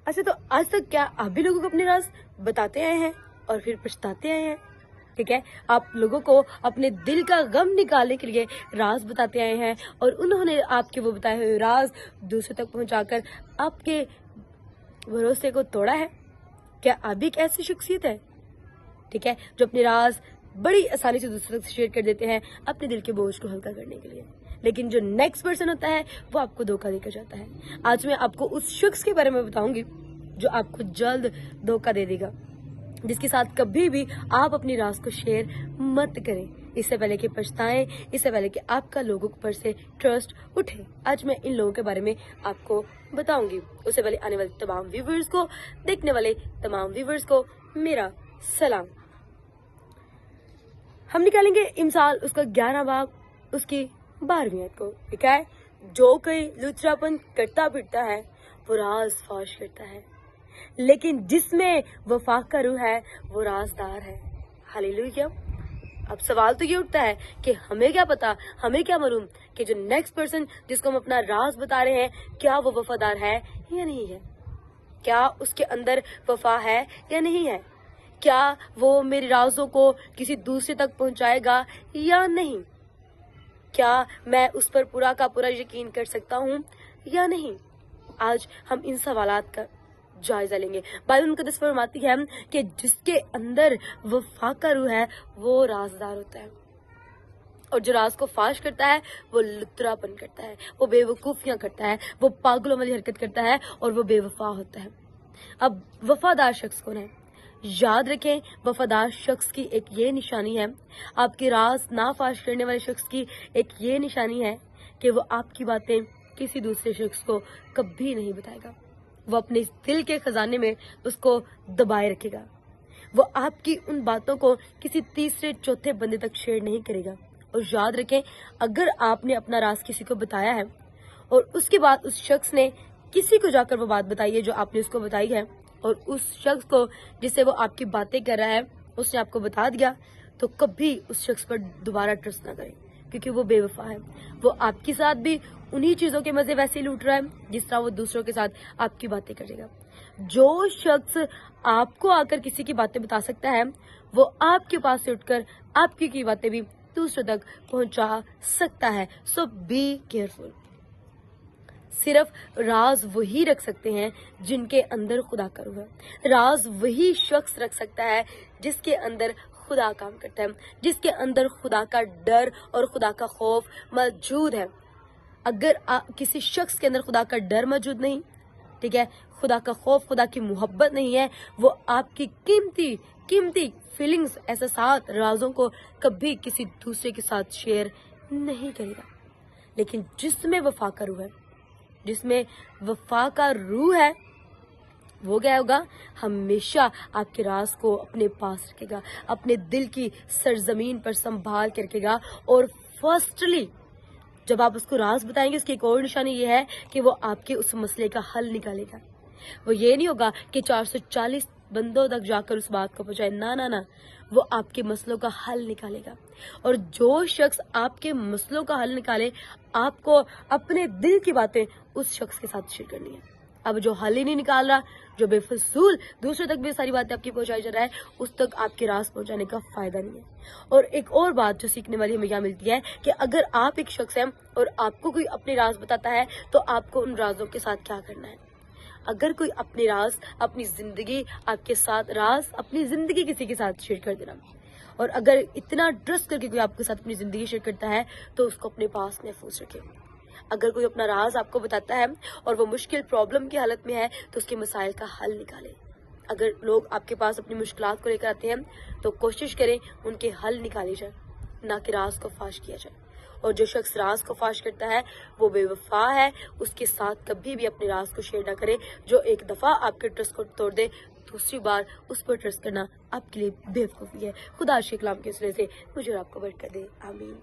अच्छा, तो आज तक क्या आप भी लोगों को अपने राज बताते आए हैं और फिर पछताते आए हैं? ठीक है, आप लोगों को अपने दिल का गम निकालने के लिए राज बताते आए हैं और उन्होंने आपके वो बताए हुए राज दूसरे तक पहुंचाकर आपके भरोसे को तोड़ा है। क्या आप भी एक ऐसी शख्सियत है, ठीक है, जो अपने राज बड़ी आसानी से दूसरों तक शेयर कर देते हैं अपने दिल के बोझ को हल्का करने के लिए, लेकिन जो नेक्स्ट पर्सन होता है वो आपको धोखा देकर जाता है। आज मैं आपको उस शख्स के बारे में बताऊंगी जो आपको जल्द धोखा दे देगा, जिसके साथ कभी भी आप अपनी राज को शेयर मत करें, इससे पहले कि पछताएं, इससे पहले कि आपका लोगों पर से ट्रस्ट उठे। आज मैं इन लोगों के बारे में आपको बताऊंगी। उससे पहले आने वाले तमाम व्यूवर्स को, देखने वाले तमाम व्यूवर्स को मेरा सलाम। हम निकालेंगे इमसाल उसका 11 बाब उसकी 12वीं आयत को। ठीक है, जो कोई लुचरापन करता फिरता है वो राज फाश करता है, लेकिन जिसमें वफा का रूह है वो राजदार है। हालेलुया। अब सवाल तो ये उठता है कि हमें क्या पता, हमें क्या मालूम कि जो नेक्स्ट पर्सन जिसको हम अपना राज बता रहे हैं क्या वो वफादार है या नहीं है, क्या उसके अंदर वफा है या नहीं है, क्या वो मेरे राजों को किसी दूसरे तक पहुंचाएगा या नहीं, क्या मैं उस पर पूरा का पूरा यकीन कर सकता हूँ या नहीं। आज हम इन सवालात का जायजा लेंगे। बाइबल मुकद्दस फरमाती है कि जिसके अंदर वफा का रूह है वो राजदार होता है, और जो राज को फाश करता है वो लुतरापन करता है, वो बेवकूफियां करता है, वो पागलों वाली हरकत करता है और वो बेवफा होता है। अब वफादार शख्स कौन है? याद रखें, वफादार शख्स की एक ये निशानी है, आपके राज ना फाश करने वाले शख्स की एक ये निशानी है कि वो आपकी बातें किसी दूसरे शख्स को कभी नहीं बताएगा। वो अपने इस दिल के खजाने में उसको दबाए रखेगा। वो आपकी उन बातों को किसी तीसरे चौथे बंदे तक शेयर नहीं करेगा। और याद रखें, अगर आपने अपना राज किसी को बताया है और उसके बाद उस शख्स ने किसी को जाकर वो बात बताई है जो आपने उसको बताई है, और उस शख्स को जिससे वो आपकी बातें कर रहा है उसने आपको बता दिया, तो कभी उस शख्स पर दोबारा ट्रस्ट ना करें, क्योंकि वो बेवफा है। वो आपके साथ भी उन्हीं चीजों के मजे वैसे ही लूट रहा है जिस तरह वो दूसरों के साथ आपकी बातें करेगा। जो शख्स आपको आकर किसी की बातें बता सकता है वो आपके पास से उठकर आपकी की बातें भी दूसरों तक पहुंचा सकता है। सो बी केयरफुल। सिर्फ राज वही रख सकते हैं जिनके अंदर खुदा का रूह है। राज वही शख्स रख सकता है जिसके अंदर खुदा काम करता है, जिसके अंदर खुदा का डर और खुदा का खौफ मौजूद है। अगर किसी शख्स के अंदर खुदा का डर मौजूद नहीं, ठीक है, खुदा का खौफ, खुदा की मोहब्बत नहीं है, वो आपकी कीमती कीमती फीलिंग्स, एहसासात, राजों को कभी किसी दूसरे के साथ शेयर नहीं करेगा। लेकिन जिसमें वफा का रूह है, जिसमें वफा का रूह है, वो क्या होगा? हमेशा आपके राज को अपने पास रखेगा, अपने दिल की सरजमीन पर संभाल के रखेगा। और फर्स्टली जब आप उसको राज बताएंगे, उसकी एक और निशानी ये है कि वो आपके उस मसले का हल निकालेगा। वो ये नहीं होगा कि 440 बंदों तक जाकर उस बात को पहुंचाए, ना ना ना, वो आपके मसलों का हल निकालेगा। और जो शख्स आपके मसलों का हल निकाले, आपको अपने दिल की बातें उस शख्स के साथ शेयर करनी है। अब जो हल ही नहीं निकाल रहा, जो बेफजूल दूसरे तक भी सारी बातें आपकी पहुंचाई जा रहा है, उस तक आपके राज पहुंचाने का फायदा नहीं है। और एक और बात जो सीखने वाली हमें यहाँ मिलती है कि अगर आप एक शख्स हैं और आपको कोई अपने राज बताता है तो आपको उन राजों के साथ क्या करना है। अगर कोई अपने राज, अपनी जिंदगी आपके साथ राज, अपनी जिंदगी किसी के साथ शेयर कर देना, और अगर इतना ट्रस्ट करके कोई आपके साथ अपनी जिंदगी शेयर करता है तो उसको अपने पास महफूज रखें। अगर कोई अपना राज आपको बताता है और वो मुश्किल प्रॉब्लम की हालत में है तो उसके मसाइल का हल निकालें। अगर लोग आपके पास अपनी मुश्किलात को लेकर आते हैं तो कोशिश करें उनके हल निकाले जाए, ना कि राज को फाश किया जाए। और जो शख्स राज को फाश करता है वो बेवफा है, उसके साथ कभी भी अपने राज को शेयर ना करें। जो एक दफा आपके ट्रस्ट को तोड़ दे, दूसरी बार उस पर ट्रस्ट करना आपके लिए बेवकूफ़ी है। खुदा के कलाम के वजह से मुझे और आपको बरकत दे, आमीन।